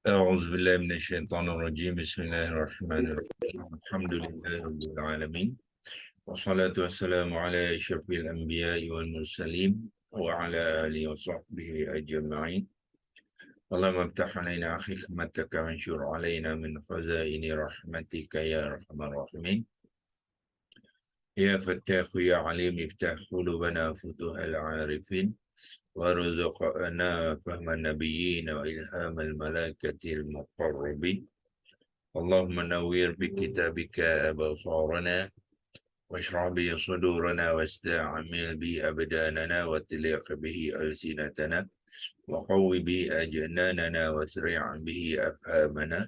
أعوذ بالله من الشيطان الرجيم. بسم الله الرحمن الرحيم. الحمد لله رب العالمين، والصلاة والسلام على أشرف الأنبياء والمرسلين وعلى آله وصحبه أجمعين. اللهم افتح علينا حكمتك وانشر علينا من خزائن رحمتك يا أرحم الراحمين. يا فتاح يا عليم افتح قلوبنا فتوح العارفين، وارزقنا فهم النبيين وإلهام الملائكة المقربين. اللهم نوّر بكتابك أبصارنا، واشرح به صدورنا، واستعمل به أبداننا، وتلق به ألسنتنا، وقوي به أجناننا، واسرع به أفهامنا،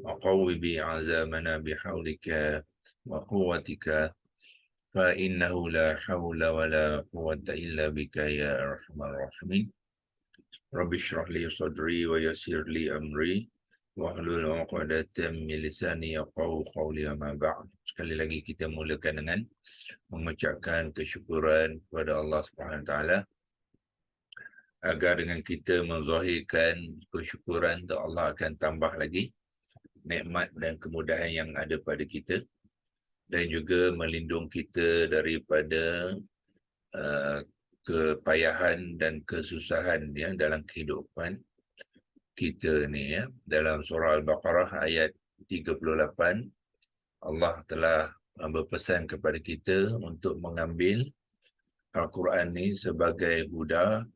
وقوي به عزامنا بحولك وقوتك، فإنه لا حول ولا قوة إلا بك يا أرحم الراحمين. رب اشرح لي صدري ويسر لي أمري wahlul 'uqdatam min lisani yafqahu qawli, amma ba'd. Sekali lagi kita mulakan dengan mengucapkan kesyukuran kepada Allah Subhanahu Wa Taala, agar dengan kita menzahirkan kesyukuran tu, Allah akan tambah lagi nikmat dan kemudahan yang ada pada kita, dan juga melindung kita daripada uh, kepayahan dan kesusahan ya dalam kehidupan kita ni ya. Dalam surah Al-Baqarah ayat 38, Allah telah berpesan kepada kita untuk mengambil Al-Quran ni sebagai huda,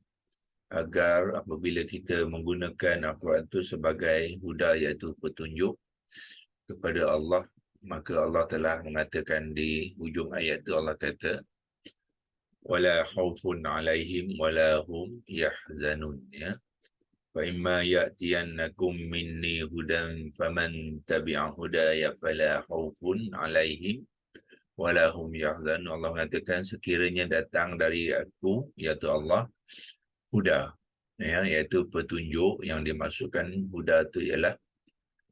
agar apabila kita menggunakan Al-Quran itu sebagai huda, iaitu petunjuk kepada Allah, maka Allah telah mengatakan di hujung ayat itu, Allah kata wala khaufun alaihim wala hum yahzanun ya. فَإِمَّا يَأْتِيَنَّكُمْ مِنِّي هُدًى فَمَنْ تَبِعَ هُدَايَ فَلَا خَوْفٌ عَلَيْهِمْ وَلَا هُمْ يَحْزَنُونَ. Allah mengatakan sekiranya datang dari aku, iaitu Allah, huda ya, iaitu petunjuk. Yang dimaksudkan huda itu ialah,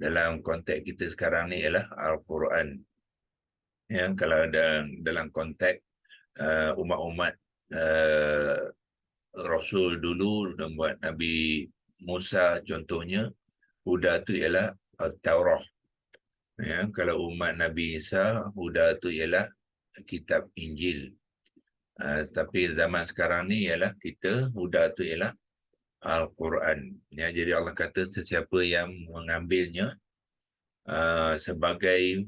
dalam konteks kita sekarang ni, ialah Al-Quran ya. Kalau ada dalam konteks umat-umat Rasul dulu, dan buat Nabi Musa contohnya, huda tu ialah Taurat ya. Kalau umat Nabi Isa, huda tu ialah kitab Injil. Tapi zaman sekarang ni ialah kita, huda tu ialah Al-Quran ya. Jadi Allah kata sesiapa yang mengambilnya sebagai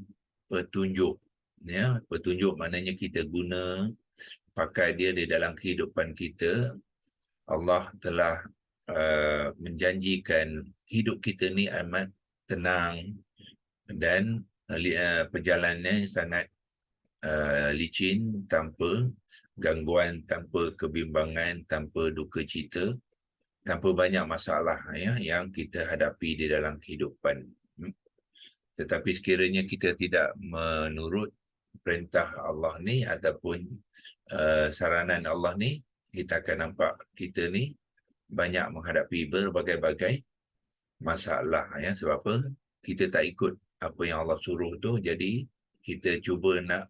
petunjuk ya. Petunjuk maknanya kita guna, pakai dia di dalam kehidupan kita. Allah telah menjanjikan hidup kita ni amat tenang, dan perjalanannya sangat licin, tanpa gangguan, tanpa kebimbangan, tanpa duka cita, tanpa banyak masalah ya yang kita hadapi di dalam kehidupan. Tetapi sekiranya kita tidak menurut perintah Allah ni, ataupun saranan Allah ni, kita akan nampak kita ni banyak menghadapi berbagai-bagai masalah ya. Sebab apa? Kita tak ikut apa yang Allah suruh tu, jadi kita cuba nak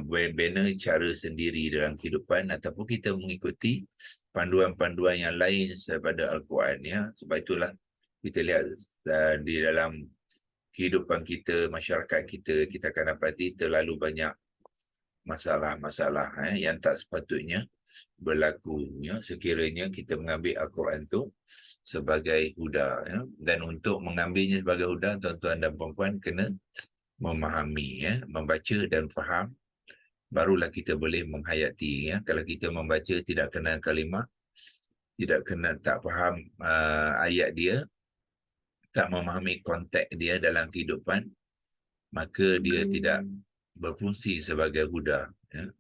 bina cara sendiri dalam kehidupan, ataupun kita mengikuti panduan-panduan yang lain daripada Al-Quran ya. Sebab itulah kita lihat di dalam kehidupan kita, masyarakat kita, kita akan dapati terlalu banyak masalah-masalah yang tak sepatutnya berlaku ya, sekiranya kita mengambil Al-Quran tu sebagai huda ya. Dan untuk mengambilnya sebagai huda, tuan-tuan dan puan-puan kena memahami ya, membaca dan faham, barulah kita boleh menghayati ya. Kalau kita membaca tidak kenal kalimah, tidak kenal, tak faham ayat dia, tak memahami konteks dia dalam kehidupan, maka dia tidak berfungsi sebagai huda ya.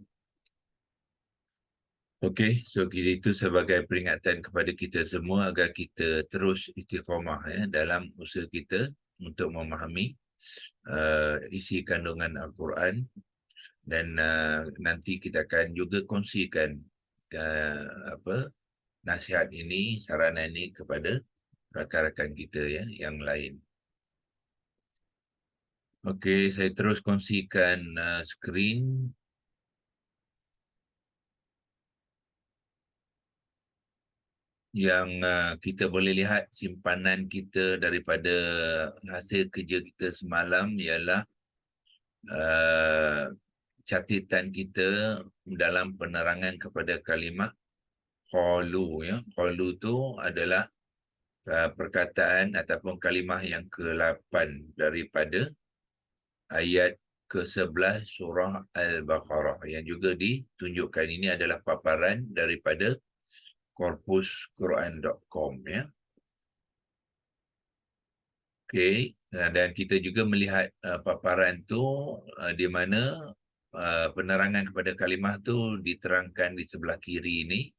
Okey, so itu sebagai peringatan kepada kita semua agar kita terus istiqamah ya dalam usaha kita untuk memahami isi kandungan Al-Quran. Dan nanti kita akan juga kongsikan nasihat ini, saranan ini kepada rakan-rakan kita ya yang lain. Okey, saya terus kongsikan skrin. yang kita boleh lihat simpanan kita daripada hasil kerja kita semalam ialah catatan kita dalam penerangan kepada kalimah qalu, ya. Qalu tu adalah perkataan ataupun kalimah yang ke-8 daripada ayat ke-11 surah Al-Baqarah, yang juga ditunjukkan ini adalah paparan daripada corpusquran.com, ya. Okey, dan kita juga melihat paparan tu di mana penerangan kepada kalimah tu diterangkan di sebelah kiri ini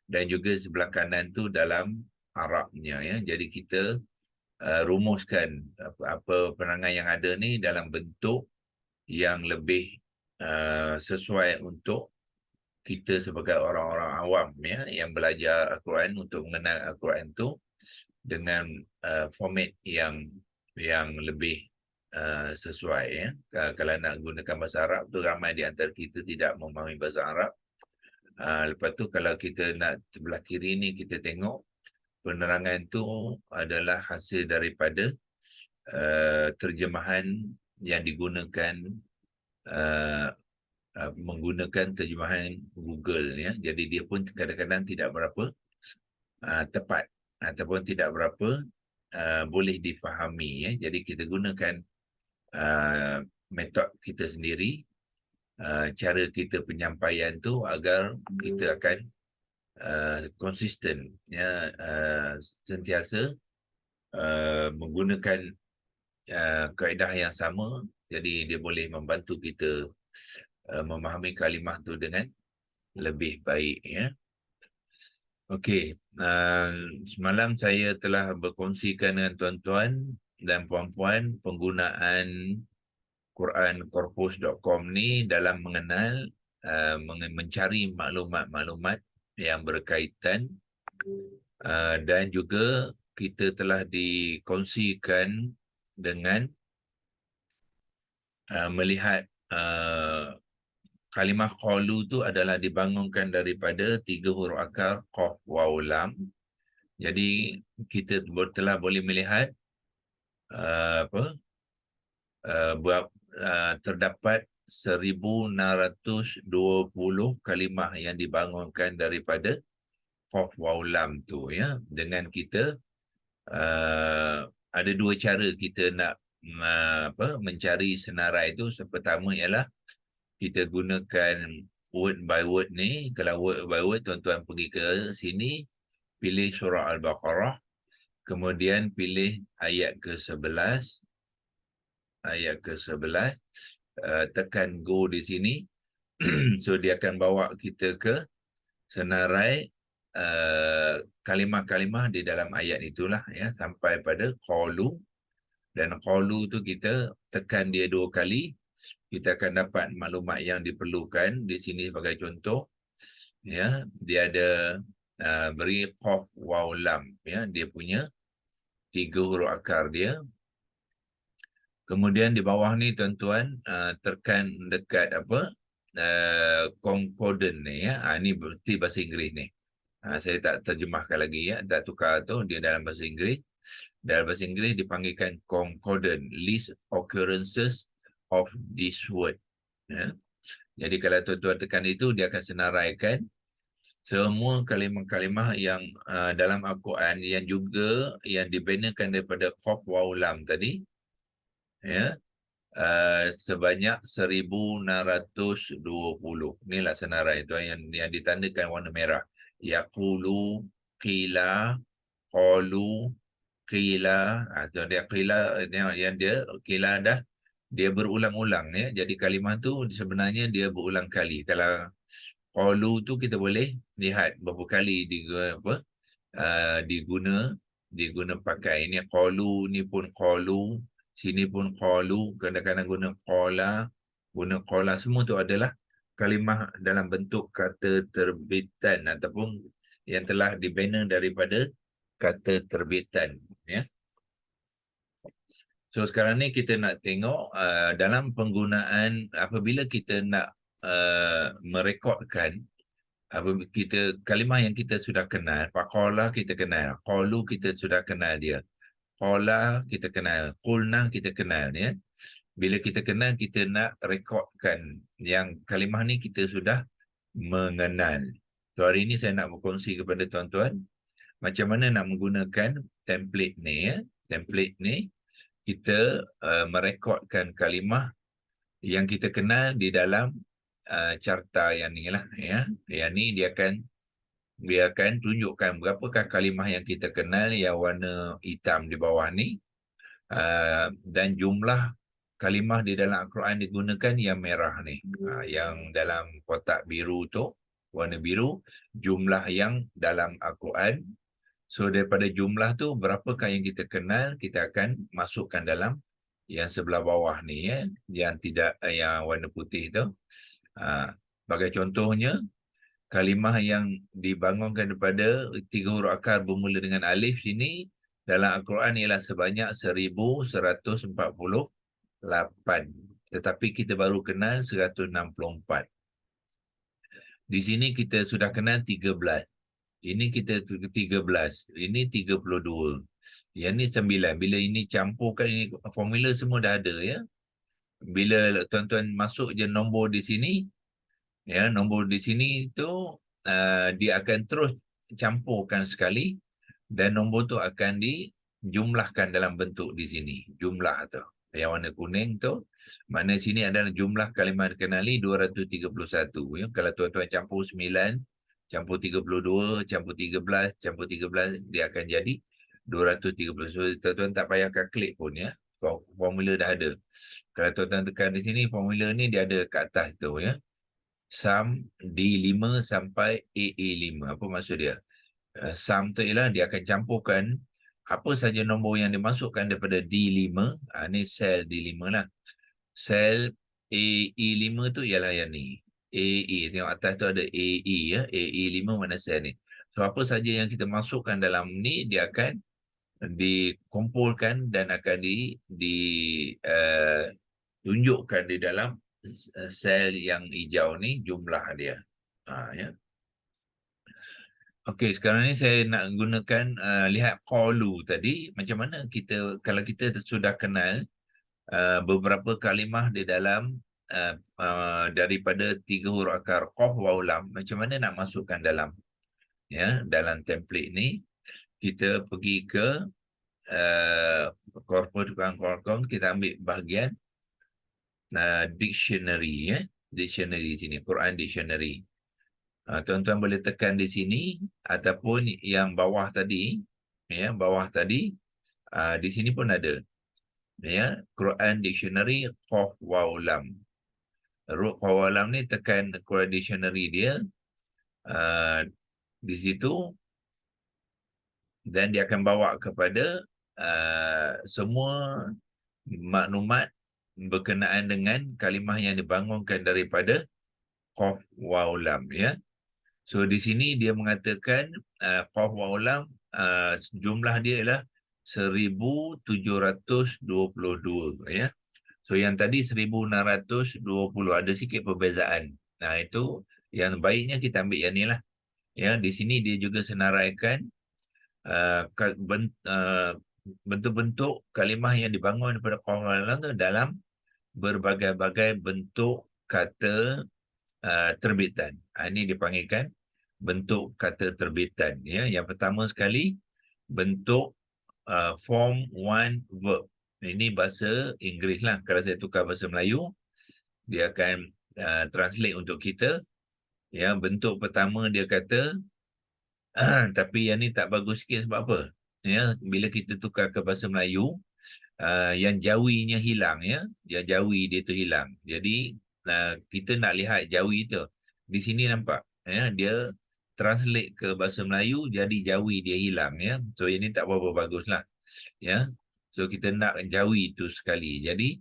dan juga sebelah kanan tu dalam Arabnya, ya. Jadi kita rumuskan apa penerangan yang ada ni dalam bentuk yang lebih sesuai untuk kita sebagai orang-orang awam, ya, yang belajar Al-Quran untuk mengenal Al-Quran tu dengan format yang lebih sesuai, ya. Kalau nak gunakan bahasa Arab tu ramai di antara kita tidak memahami bahasa Arab. Lepas tu kalau kita nak sebelah kiri ni kita tengok penerangan tu adalah hasil daripada terjemahan yang digunakan menggunakan terjemahan Google, ya. Jadi dia pun kadang-kadang tidak berapa tepat ataupun tidak berapa boleh difahami, ya. Jadi kita gunakan metod kita sendiri, cara kita penyampaian tu agar kita akan konsisten, ya, sentiasa menggunakan kaedah yang sama. Jadi dia boleh membantu kita memahami kalimah tu dengan lebih baik, ya. Okey, semalam saya telah berkongsikan dengan tuan-tuan dan puan-puan penggunaan qurancorpus.com ni dalam mengenal mencari maklumat-maklumat yang berkaitan, dan juga kita telah dikongsikan dengan melihat kalimah qalu tu adalah dibangunkan daripada 3 huruf akar qaf waw lam. Jadi kita telah boleh melihat terdapat 1620 kalimah yang dibangunkan daripada qaf waw lam tu, ya. Dengan kita ada dua cara kita nak mencari senarai itu. Pertama ialah kita gunakan word by word ni. Kalau word by word, tuan-tuan pergi ke sini, pilih surah Al-Baqarah, kemudian pilih ayat ke-11, tekan go di sini. So dia akan bawa kita ke senarai kalimah-kalimah di dalam ayat itulah, ya, sampai pada qalu. Dan qalu tu kita tekan dia 2 kali, kita akan dapat maklumat yang diperlukan. Di sini sebagai contoh, ya, dia ada beri qaf waw lam, ya, dia punya 3 huruf akar dia. Kemudian di bawah ni tuan-tuan tekan dekat concordant ni, ya. Ni berarti bahasa Inggeris ni. Saya tak terjemahkan lagi, ya, tak tukar tu, dia dalam bahasa Inggeris. Dalam bahasa Inggeris dipanggilkan concordant, list occurrences of this word, ya. Jadi kalau tuan-tuan tekan itu, dia akan senaraikan semua kalimah-kalimah yang dalam Al-Quran yang juga yang dibinakan daripada qaf waw lam tadi, ya, sebanyak 1620. Inilah senarai itu yang ditandakan warna merah. Yaqulu, qila, qalu, qila. Dia qila yang dia qila dah dia berulang-ulang, ya. Jadi kalimah tu sebenarnya dia berulang kali. Kalau qalu tu kita boleh lihat berapa kali diguna pakai. Ini qalu, ni pun qalu, sini pun qalu, kadang-kadang guna qala, semua tu adalah kalimah dalam bentuk kata terbitan ataupun yang telah dibina daripada kata terbitan, ya. So sekarang ni kita nak tengok dalam penggunaan apabila kita nak merekodkan Kita kalimah yang kita sudah kenal, faqala kita kenal, qalu kita sudah kenal dia. Qala kita kenal, qulna kita kenal ya. Bila kita kenal, kita nak rekodkan yang kalimah ni kita sudah mengenal. So hari ini saya nak berkongsi kepada tuan-tuan macam mana nak menggunakan template ni ya. Template ni kita merekodkan kalimah yang kita kenal di dalam carta yang ni lah ya. Yang ni dia akan tunjukkan berapakah kalimah yang kita kenal yang warna hitam di bawah ni, dan jumlah kalimah di dalam Al-Quran digunakan yang merah ni, yang dalam kotak biru tu warna biru, jumlah yang dalam Al-Quran. So daripada jumlah tu berapakah yang kita kenal, kita akan masukkan dalam yang sebelah bawah ni ya, yang tidak yang warna putih tu. Sebagai contohnya, kalimah yang dibangunkan daripada 3 huruf akar bermula dengan alif sini dalam Al-Quran ialah sebanyak 1148. Tetapi kita baru kenal 164. Di sini kita sudah kenal 13. Ini kita 13. Ini 32. Yang ni 9. Bila ini campurkan, ini formula semua dah ada ya. Bila tuan-tuan masuk je nombor di sini, ya, nombor di sini tu dia akan terus campurkan sekali dan nombor tu akan dijumlahkan dalam bentuk di sini. Jumlah tu. Yang warna kuning tu, mana sini adalah jumlah kalimah dikenali 231. Ya. Kalau tuan-tuan campur 9, campur 32, campur 13, campur 13, dia akan jadi 230. So, tuan-tuan tak payah klik pun ya. Formula dah ada. Kalau tuan-tuan tekan di sini, formula ni dia ada kat atas tu ya. Sum D5 sampai AA5. Apa maksud dia? Sum tu ialah dia akan campurkan apa saja nombor yang dimasukkan daripada D5. Ni sel D5 lah. Sel AE5 tu ialah yang ni. AE, tengok atas tu ada AE ya. AE5 mana sel ni. So apa saja yang kita masukkan dalam ni, dia akan dikumpulkan dan akan tunjukkan di dalam sel yang hijau ni jumlah dia. Ya. Okey, sekarang ni saya nak gunakan lihat qalu tadi, macam mana kita kalau kita sudah kenal beberapa kalimah di dalam daripada 3 huruf akar qaf waw lam, macam mana nak masukkan dalam ya, dalam template ni. Kita pergi ke korpus tukang korkom, kita ambil bahagian dictionary ya, dictionary sini, Quran dictionary. Tuan-tuan boleh tekan di sini ataupun yang bawah tadi ya, bawah tadi di sini pun ada ya, Quran dictionary qaf waw lam. Qaf waw lam ni tekan Quran dictionary dia di situ, dan dia akan bawa kepada semua maklumat berkenaan dengan kalimah yang dibangunkan daripada qaf waw lam ya. So di sini dia mengatakan qaf waw lam jumlah dia ialah 1722 ya. So yang tadi 1620, ada sikit perbezaan. Nah itu yang baiknya kita ambil yang ni lah. Ya, di sini dia juga senaraikan bentuk-bentuk kalimah yang dibangun daripada qaf waw lam tu dalam berbagai-bagai bentuk kata terbitan. Ini dipanggilkan bentuk kata terbitan ya. Yang pertama sekali bentuk form one verb. Ini bahasa Inggeris lah. Kalau saya tukar bahasa Melayu, dia akan translate untuk kita ya. Bentuk pertama dia kata tapi yang ni tak bagus sikit sebab apa ya, bila kita tukar ke bahasa Melayu yang jawinya hilang ya, yang jawi dia tu hilang. Jadi kita nak lihat jawi tu di sini nampak ya, dia translate ke bahasa Melayu jadi jawi dia hilang ya. So ini tak berapa bagus lah ya. So kita nak jawi itu sekali, jadi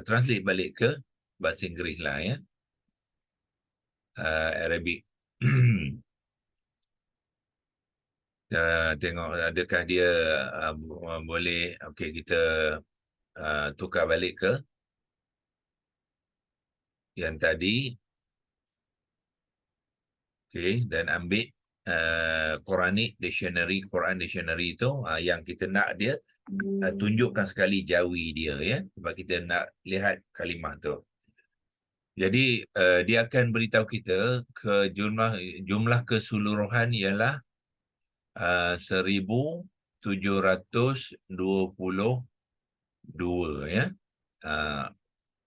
translate balik ke bahasa Inggeris lah ya, Arabic. Tengok adakah dia boleh. Okey, kita tukar balik ke yang tadi. Okey, dan ambil Quranic Dictionary, Quran Dictionary itu yang kita nak dia tunjukkan sekali jawi dia, ya, sebab kita nak lihat kalimah tu. Jadi dia akan beritahu kita ke jumlah keseluruhan ialah 1722, ya.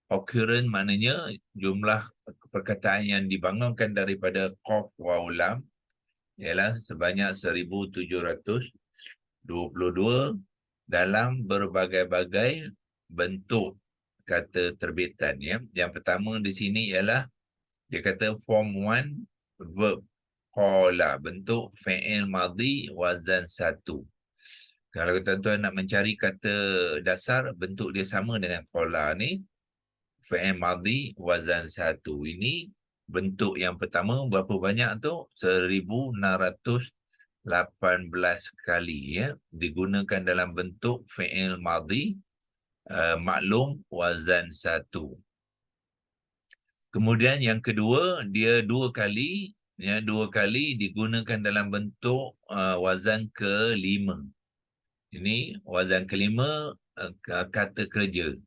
Occurrence maknanya jumlah perkataan yang dibangunkan daripada qaf waw lam ialah sebanyak 1722 dalam berbagai-bagai bentuk kata terbitan, ya. Yang pertama di sini ialah dia kata form 1 verb qala, bentuk fi'il madhi wazan 1. Kalau tuan-tuan nak mencari kata dasar, bentuk dia sama dengan qala ni, fi'il madhi wazan 1. Ini bentuk yang pertama. Berapa banyak tu? 1618 kali, ya, digunakan dalam bentuk fi'il madhi maklum wazan 1. Kemudian yang kedua, dia dua kali digunakan dalam bentuk wazan kelima. Ini wazan kelima, kata kerja.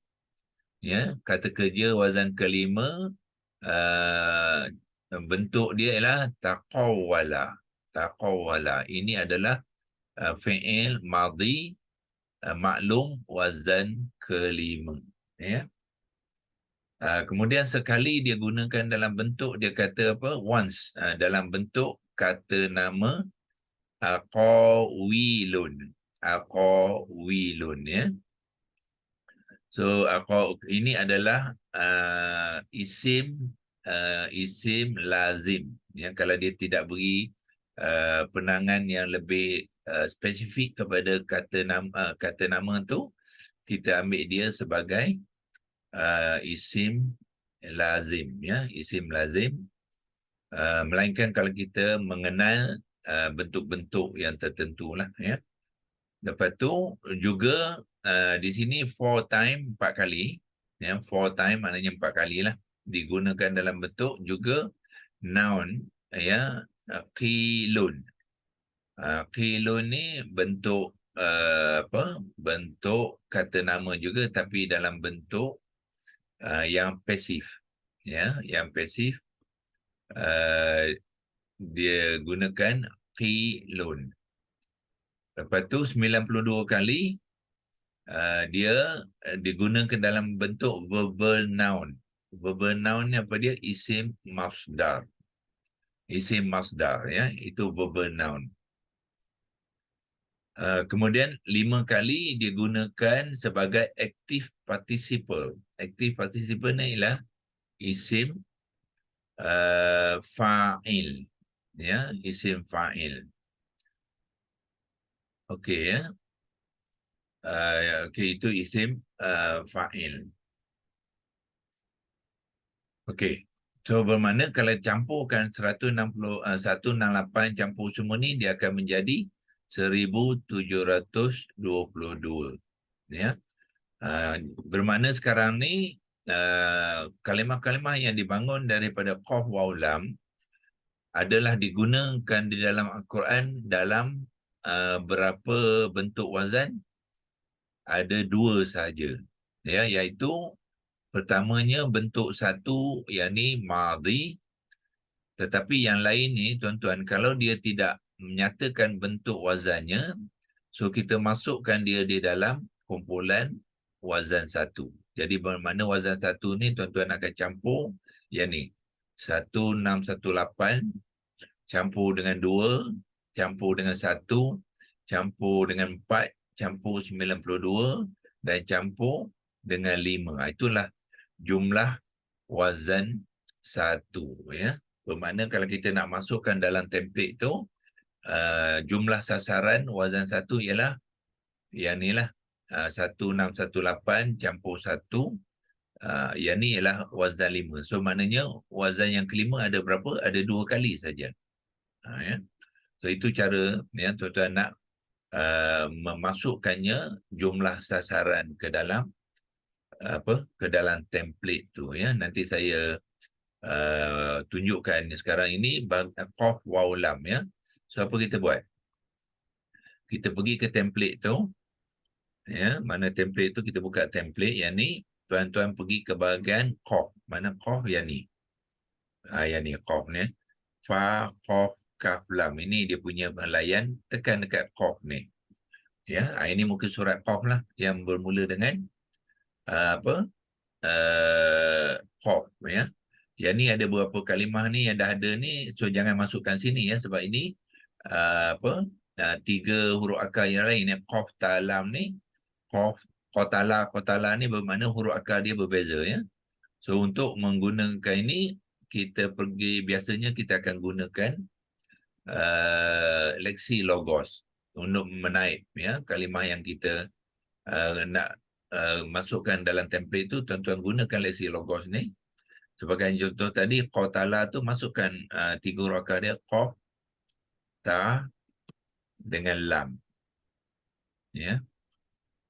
Ya, kata kerja wazan kelima, bentuk dia ialah taqawwala. Taqawwala. Ini adalah fi'il madhi maklum wazan kelima, ya. Kemudian sekali dia gunakan dalam bentuk, dia kata apa? Once, dalam bentuk kata nama aqawilun. Aqawilun, ya. So ini adalah isim lazim, ya. Kalau dia tidak beri penangan yang lebih spesifik kepada kata nama tu, kita ambil dia sebagai isim lazim, ya, isim lazim. Melainkan kalau kita mengenal bentuk-bentuk yang tertentu lah, ya. Lepas tu juga di sini 4 time, 4 kali, ya. 4 time maknanya 4 kali lah digunakan dalam bentuk juga noun, ya. Qilun. Qilun ni bentuk bentuk kata nama juga, tapi dalam bentuk yang pasif, ya, yang pasif. Dia gunakan qilun. Lepas tu 92 kali dia digunakan dalam bentuk verbal noun. Verbal noun ni apa dia? Isim masdar. Isim masdar, ya, itu verbal noun. Kemudian 5 kali digunakan sebagai active participle. Active participle ni ialah isim fa'il, ya, isim fa'il. Okey, ya. Okey, itu isim fa'il. Okey. So bermakna kalau campurkan 168 campur semua ni, dia akan menjadi 1722, ya. Bermakna sekarang ni kalimah-kalimah yang dibangun daripada qaf waw lam adalah digunakan di dalam Al-Quran dalam berapa bentuk wazan? Ada 2 saja, ya, iaitu pertamanya bentuk 1, yakni madhi. Tetapi yang lain ni, tuan-tuan, kalau dia tidak menyatakan bentuk wazannya, so kita masukkan dia di dalam kumpulan wazan 1. Jadi bermakna wazan 1 ni tuan-tuan akan campur, yakni 1618 campur dengan 2, campur dengan 1, campur dengan 4, campur 92 dan campur dengan 5. Itulah jumlah wazan 1, ya. Bermakna kalau kita nak masukkan dalam template tu, jumlah sasaran wazan 1 ialah yang ni lah, 1618 campur 1, yang ni ialah wazan 5. So maknanya wazan yang kelima ada berapa? Ada 2 kali saja. Ya. So itu cara, ya, tuan-tuan nak memasukkannya jumlah sasaran ke dalam ke dalam template tu, ya. Nanti saya tunjukkan sekarang ini qaf waw lam ya. So apa kita buat? Kita pergi ke template tu ya, mana template tu, kita buka template yang ni, tuan-tuan pergi ke bahagian qaf. Mana qaf yang ni? Yang ni qaf ni. Fa qaf kaf lam. Ini dia punya layan, tekan dekat qaf ni. Ya, ini muka surat qaf lah yang bermula dengan apa? Qaf ya. Yang ni ada beberapa kalimah ni yang dah ada ni, so jangan masukkan sini ya, sebab ini apa? 3 huruf akar yang lain yang qaf ta lam ni, qaf qatala ni bermakna huruf akar dia berbeza ya. So untuk menggunakan ini, kita pergi, biasanya kita akan gunakan leksi logos untuk menaip ya kalimah yang kita nak masukkan dalam template tu. Tuan-tuan gunakan leksi logos ni. Sebagai contoh tadi, qatala tu masukkan 3 huruf akar dia, qaf, ta dengan lam. Ya.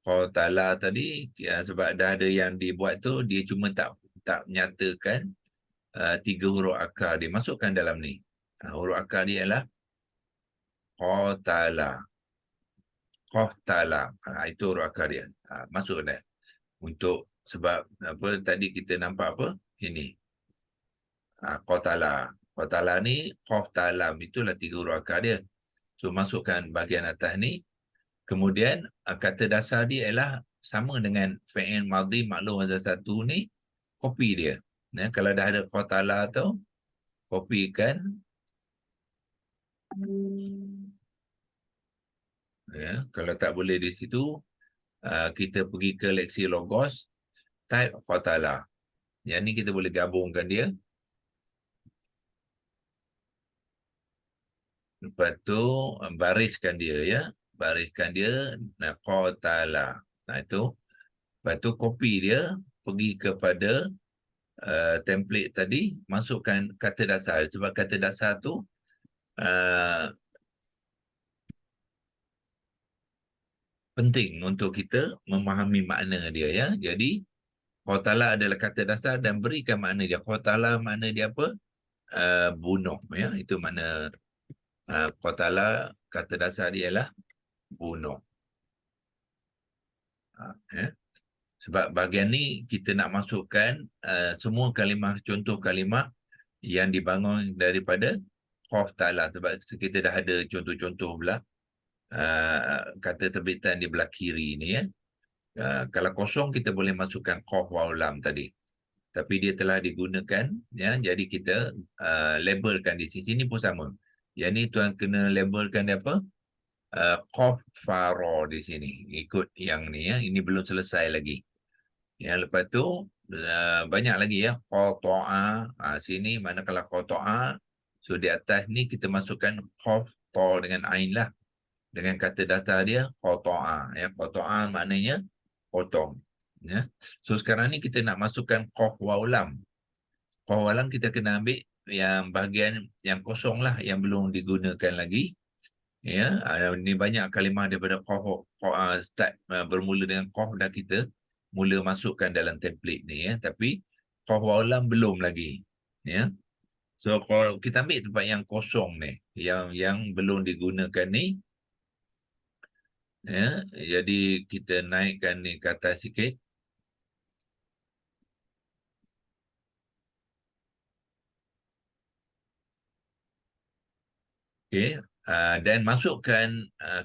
Qatala tadi ya, sebab dah ada yang dibuat tu, dia cuma tak menyatakan 3 huruf akar dia masukkan dalam ni. Huruf akar dia ialah qatala. Qatala. Itu huruf akar dia. Masuk dah. Untuk sebab apa tadi kita nampak apa? Ini. Qatala. Qatala ni qaf ta lam, itulah 3 huruf akar dia. So masukkan bahagian atas ni. Kemudian kata dasar dia ialah sama dengan fi'il madhi maklum azal satu ni, kopi dia. Ya, kalau dah ada qatala tu, kopikan. Ya, kalau tak boleh di situ, kita pergi ke leksi logos, type qatala. Yang ni kita boleh gabungkan dia. Lepas tu bariskan dia ya. Bariskan dia, qatala. Nah itu. Lepas tu copy dia, pergi kepada template tadi, masukkan kata dasar. Sebab kata dasar tu penting untuk kita memahami makna dia ya. Jadi qatala adalah kata dasar dan berikan makna dia. Qatala makna dia apa? Bunuh ya. Itu makna qatala, kata dasar dia ialah bunuh. Ya. Sebab bahagian ni kita nak masukkan semua kalimah, contoh kalimah yang dibangun daripada qaf ta'ala. Sebab kita dah ada contoh-contoh belah kata terbitan di belah kiri ni ya. Kalau kosong kita boleh masukkan qaf waw lam tadi. Tapi dia telah digunakan ya, jadi kita labelkan di sini pun sama. Yang ni tuan kena labelkan dia apa? Qaf faro di sini. Ikut yang ni ya. Ini belum selesai lagi. Ya, lepas tu banyak lagi ya, qata'a. Sini manakala qata'a, so di atas ni kita masukkan qaf ta dengan ain lah, dengan kata dasar dia qata'a ya. Qata'a maknanya potong ya. So sekarang ni kita nak masukkan qaf waw lam. Qaf waw lam kita kena ambil yang bahagian yang kosong lah, yang belum digunakan lagi ya. Ini banyak kalimah daripada qaf start bermula dengan qaf dah kita mula masukkan dalam template ni ya, tapi qaf waw lam belum lagi ya. So kalau kita ambil tempat yang kosong ni, yang belum digunakan ni ya, jadi kita naikkan ni ke atas sikit. Okey, dan masukkan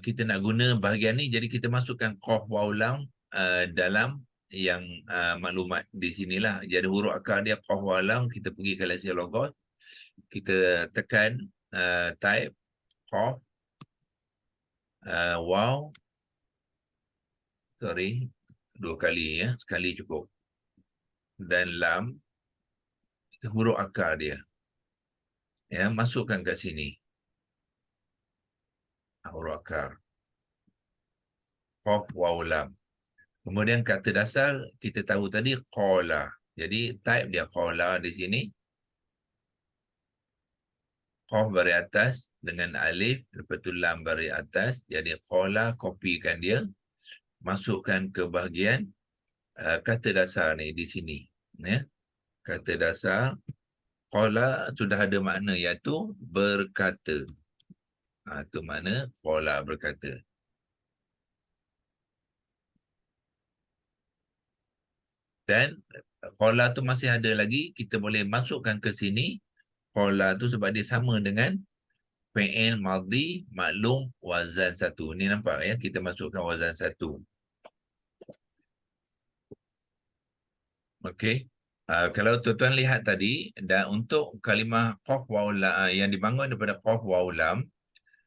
kita nak guna bahagian ni, jadi kita masukkan qaf waw lam dalam yang maklumat di sinilah. Jadi huruf akar dia qaf waw lam, kita pergi ke leksi logos, kita tekan type qaf waw, sorry, 2 kali ya, sekali cukup, dan lam, huruf akar dia ya, masukkan kat sini huruf akar qaf waw lam. Kemudian kata dasar kita tahu tadi qala. Jadi type dia qala di sini. Qaf baris atas dengan alif, lepas tu lam baris atas. Jadi qala, kopikan dia, masukkan ke bahagian kata dasar ni di sini. Ya. Kata dasar Qala sudah ada makna iaitu berkata. Itu makna qala berkata. Dan qala tu masih ada lagi, kita boleh masukkan ke sini qala tu sebab dia sama dengan fi'il madhi maklum wazan satu. Ni nampak ya, kita masukkan wazan satu. Okey. Kalau tuan-tuan lihat tadi, dan untuk kalimah qaf waw lam yang dibangun daripada qaf waw lam,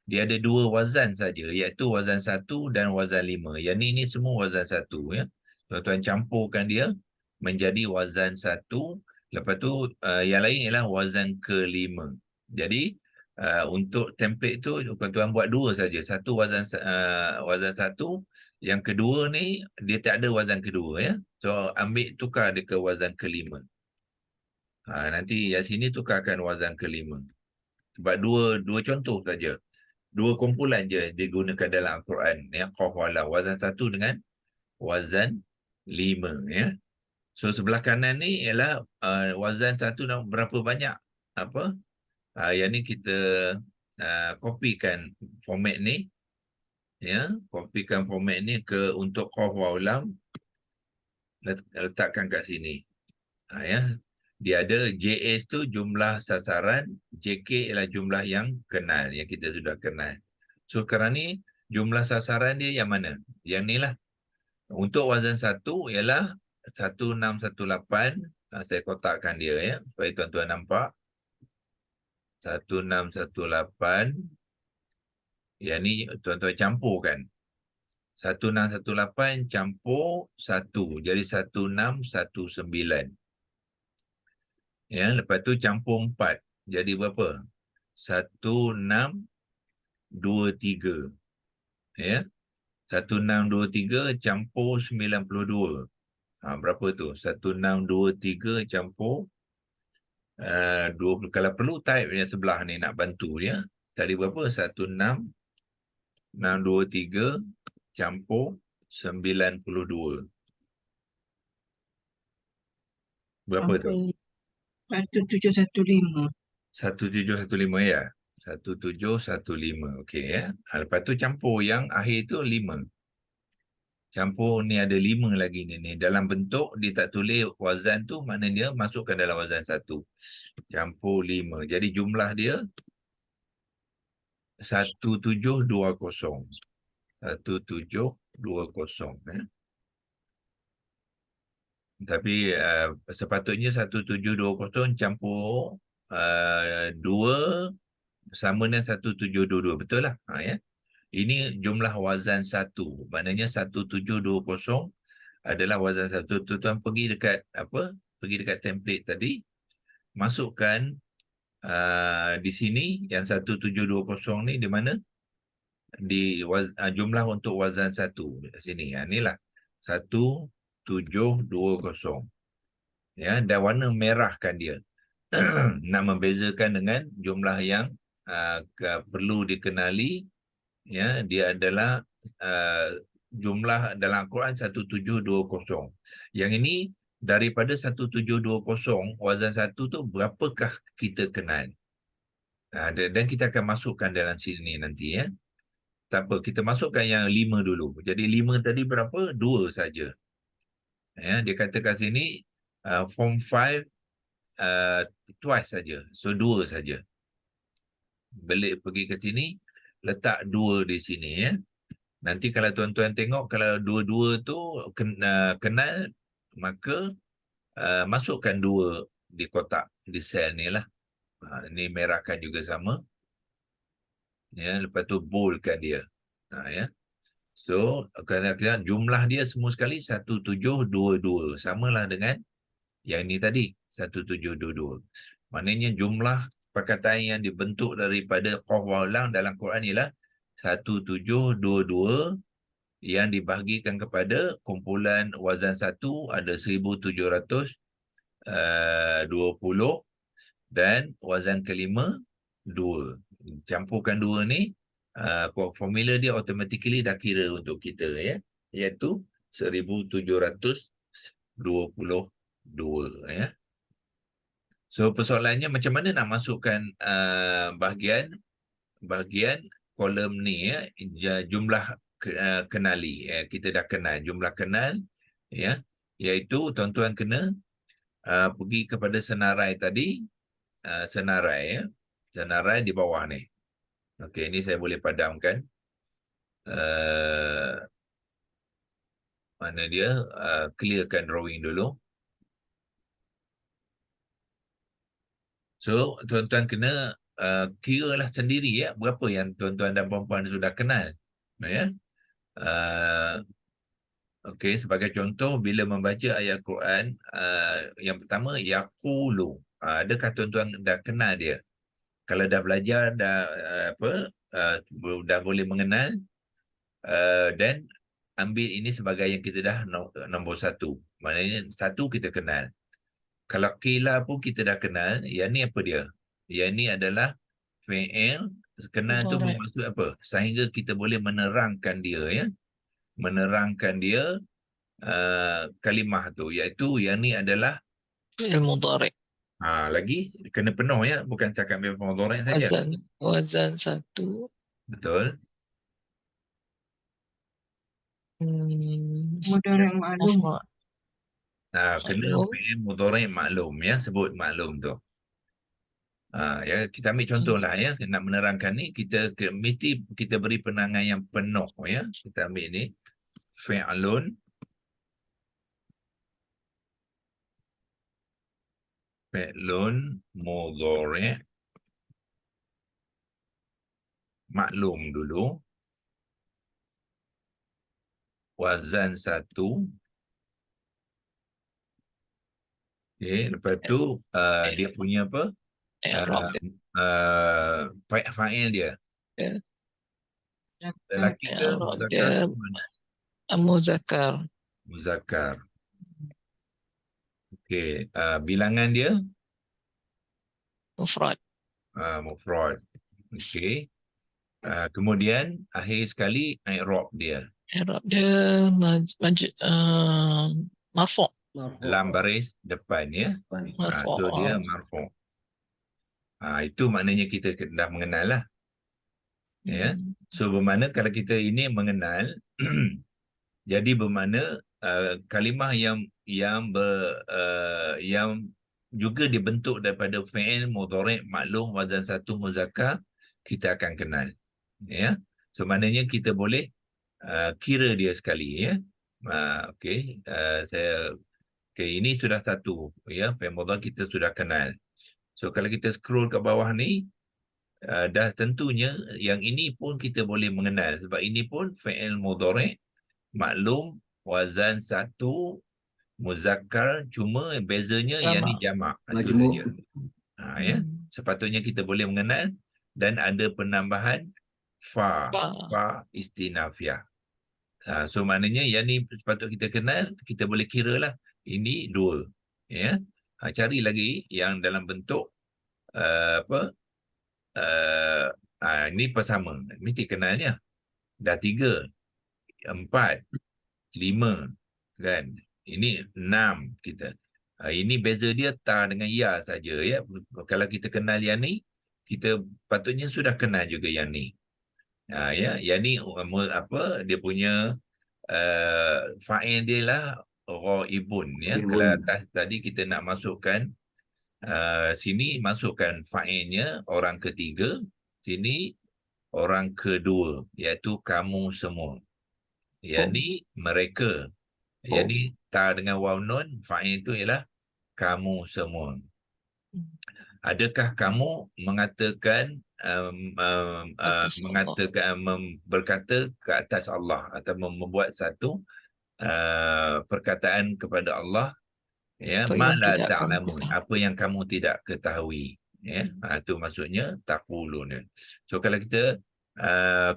dia ada dua wazan saja, iaitu wazan satu dan wazan lima. Yang ni semua wazan satu ya. Tuan-tuan campurkan dia menjadi wazan satu. Lepas tu yang lain ialah wazan kelima. Jadi untuk template tu tuan-tuan buat dua saja. Satu wazan satu, yang kedua ni dia tak ada wazan kedua ya. So ambil tukar dia ke wazan kelima. Nanti yang sini tukarkan wazan kelima. Sebab dua contoh saja. Dua kumpulan je digunakan dalam Al-Quran. Ya, qaf wa lam. Wazan satu dengan wazan lima. Ya. So sebelah kanan ni ialah wazan satu dan berapa banyak apa. Yang ni kita kopikan format ni. Ya, kopikan format ni ke untuk qaf wa lam. Letakkan kat sini. Ya. Dia ada JS tu jumlah sasaran, JK ialah jumlah yang kenal, yang kita sudah kenal. So sekarang ni jumlah sasaran dia yang mana? Yang ni lah. Untuk wazan satu ialah 1618. Saya kotakkan dia ya, supaya tuan-tuan nampak. 1618. Yang ni tuan-tuan campurkan. 1618 campur 1. Jadi 1619. Ya, lepas tu campur 4. Jadi berapa? 1623. Ya. 1623 campur 92. Berapa tu? 1623 campur 20. Kalau perlu type yang sebelah ni nak bantu dia. Tadi berapa? 16623 campur 92. Berapa tu? 1715. 1715 ya. 1715. Okey ya. Lepas tu campur yang akhir tu 5. Campur ni ada 5 lagi ni. Dalam bentuk dia tak tulis wazan tu, maknanya dia masukkan dalam wazan satu. Campur 5. Jadi jumlah dia 1720. 1720. Tapi sepatutnya 1720 campur 2 sama dengan 1722. Betul lah. Ya. Ini jumlah wazan satu. Maknanya 1720 adalah wazan satu. Tuan-tuan pergi dekat pergi dekat template tadi. Masukkan di sini yang 1720 ni di mana? Di jumlah untuk wazan satu. Sini. Inilah 1720. Ya, dan warna merahkan dia. Nak membezakan dengan jumlah yang perlu dikenali. Ya, dia adalah jumlah dalam Al-Quran 1720. Yang ini daripada 1720 wazan satu tu berapakah kita kenal? Dan kita akan masukkan dalam sini nanti ya. Tak apa, kita masukkan yang 5 dulu. Jadi 5 tadi berapa? 2 saja. Ya, dia kata kat sini form 5 twice saja. So 2 saja. Belik pergi ke sini, letak 2 di sini ya. Nanti kalau tuan-tuan tengok, kalau dua-dua tu kenal, maka masukkan 2 di kotak, di sel ni lah. Ini merahkan juga sama. Ya, lepas tu boldkan dia. Ya. So, kadang-kadang jumlah dia semua sekali 1722. Samalah dengan yang ini tadi, 1722. Maknanya jumlah perkataan yang dibentuk daripada qaf wa lam dalam Quran ialah 1722 yang dibahagikan kepada kumpulan wazan satu ada 1720 dan wazan kelima 2. Campurkan 2 ni, formula dia automatically dah kira untuk kita ya, iaitu 1722 ya. So persoalannya macam mana nak masukkan bahagian kolom ni ya, jumlah kenali. Kita dah kenal jumlah kenal ya, iaitu tuan-tuan kena pergi kepada senarai tadi, senarai ya, senarai di bawah ni. Okey, ini saya boleh padamkan. Mana dia? Clearkan drawing dulu. So, tuan-tuan kena kira lah sendiri ya, berapa yang tuan-tuan dan puan-puan sudah kenal. Ya. Okey, sebagai contoh, bila membaca ayat Quran, yang pertama, yaqulu. Adakah tuan-tuan dah kenal dia? Kalau dah belajar, dah boleh mengenal, dan ambil ini sebagai yang kita dah nombor satu. Maknanya, satu kita kenal. Kalau qila pun kita dah kenal, yang ni apa dia? Yang ni adalah fi'il, kenal tu bermaksud apa? Sehingga kita boleh menerangkan dia ya. Menerangkan dia kalimah tu, iaitu yang ni adalah fi'il mudhari'. Lagi kena penuh ya, bukan cakap fi'il mudhari' saja. Wazan satu. Betul. Mudhari' maklum. Kena fi'il mudhari' maklum ya, sebut maklum tu. Ya, kita ambil contohlah ya, nak menerangkan ni kita mesti kita beri penangan yang penuh ya. Kita ambil ni fi'lun mudhari' maklum dulu, wazan satu. Okay, lepas tu dia punya apa? Fa'il dia. Lelaki ke muzakkar? Muzakkar. Muzakkar. Okey, bilangan dia? Mufrad. Mufrad. Okey. Kemudian akhir sekali i'rab dia. I'rab dia marfu'. Lam baris depan ya. So dia marfu'. Itu maknanya kita dah mengenal lah. Ya. So bermakna kalau kita ini mengenal jadi bermakna kalimah yang juga dibentuk daripada fi'il mudhari' maklum wazan satu muzakkar, kita akan kenal. Ya. So maknanya kita boleh kira dia sekali ya. Okey, ini sudah satu ya, fi'il mudhari' kita sudah kenal. So kalau kita scroll ke bawah ni, dah tentunya yang ini pun kita boleh mengenal, sebab ini pun fi'il mudhari' maklum wazan satu muzakkar, cuma bezanya yang ni jamak. Itu saja. Ya, sepatutnya kita boleh mengenal, dan ada penambahan fa istinafiah. So maknanya yang ni sepatut kita kenal, kita boleh kira lah ini dua ya. Cari lagi yang dalam bentuk ini bersama, mesti kenalnya. Dah 3, 4, 5 kan, ini 6 kita. Ini beza dia ta dengan ya saja ya. Kalau kita kenal yang ni, kita patutnya sudah kenal juga yang ni. Ya, yang ni apa dia punya fa'il dia lah ghaibun ya. Kalau atas tadi kita nak masukkan sini, masukkan fa'ilnya orang ketiga, sini orang kedua, iaitu kamu semua. Yang ni mereka. Yang ni ta dengan waw nun, fa'il itu ialah kamu semua. Adakah kamu mengatakan berkata ke atas Allah, atau membuat satu perkataan kepada Allah ya, ma la ta'lamun, apa yang kamu tidak ketahui ya. Itu maksudnya taqulun. So kalau kita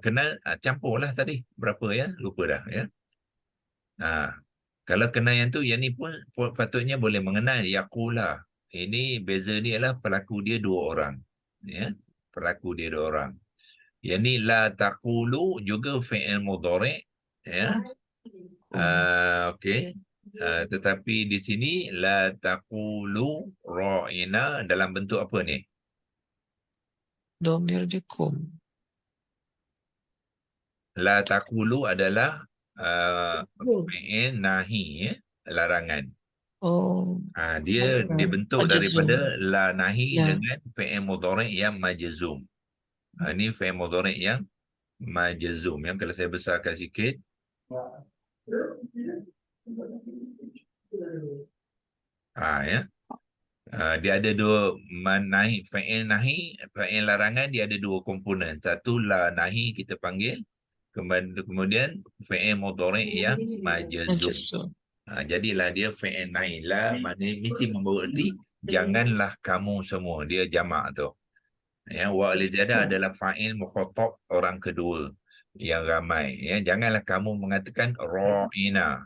kenal, campurlah tadi berapa ya, lupa dah ya. Kalau kenal yang tu, yang ni pun patutnya boleh mengenal yaqula. Ini beza ni adalah pelaku dia 2 orang ya, pelaku dia 2 orang. Yang ni la taqulu juga fi'il mudhari' ya. Okey. Tetapi di sini la taqulu ra'ina dalam bentuk apa ni? Domir di kum. La taqulu adalah fi'il nahi, ya, larangan. Oh, Dia dibentuk majzum. daripada la nahi Ya, dengan fi'il mudhari' yang majzum. Ini fi'il mudhari' yang majzum. Yang kalau saya besarkan sikit, ya. Dia ada dua nahi, fa'il nahi, fa'il larangan, dia ada dua komponen. Satu la nahi kita panggil, kemudian fa'il mudhari' yang majzum. majzum. Jadilah dia fa'il nahi. La maknanya mesti membawa erti janganlah kamu semua. Dia jamak tu. Ya, wa alizadah adalah fa'il mukhatab orang kedua yang ramai. Ya, janganlah kamu mengatakan ra'ina.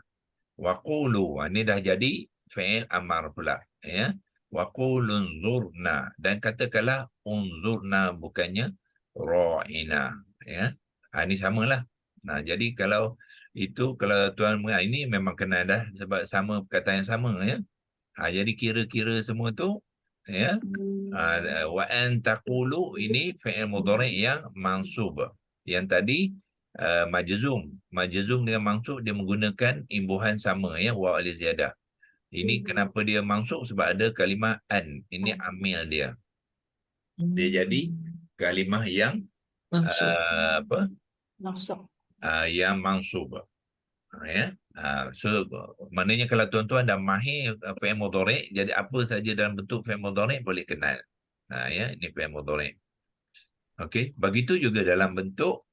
Waqulu, ini dah jadi fi'il amar pula, ya. Waqulu unzurna, dan katakanlah unzurna, bukannya ra'ina, ya. Ini samalah. Jadi kalau itu, kalau tuan ini memang kena dah, sebab sama perkataan yang sama, ya. Jadi kira-kira semua tu, ya. Wa an taqulu ini fi'il mudhari' yang mansub. Yang tadi majzum. Majzum dengan mansub dia menggunakan imbuhan sama, ya, wa al ziyadah. Ini kenapa dia mansub? Sebab ada kalimah an. Ini amil dia. Dia jadi kalimah yang Mansub. apa? Yang mansub. Ya. So maknanya kalau tuan-tuan dah mahir fi'il mudhari', jadi apa saja dalam bentuk fi'il mudhari' boleh kenal. Ya, ini fi'il mudhari'. Okey, begitu juga dalam bentuk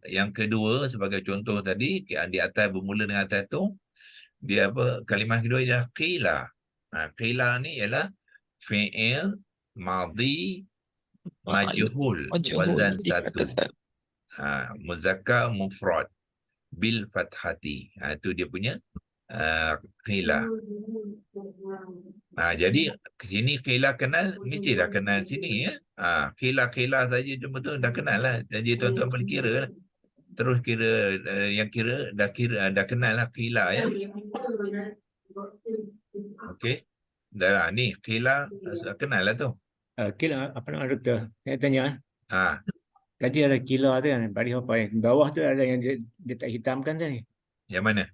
yang kedua, sebagai contoh tadi di atas, bermula dengan atas tu, dia apa, kalimah kedua ialah qila. Qila ni ialah fi'il madhi majhul Majhul wazan satu. dikatakan. Muzakkar mufrad bil fathati. Itu dia punya qila. Jadi sini qila kenal, mesti dah kenal sini, ya. Qila saja cuma tu dah kenal lah. Jadi tuan-tuan boleh kira lah. Terus kira yang dah kenal lah qila, ya. Okey. Dah ni qila kenal lah tu. Kila apa nama doktor? Saya tanya. Ha, Tadi ada kila tu kan, baris apa yang bawah tu ada yang dia tak hitamkan tadi. yang mana?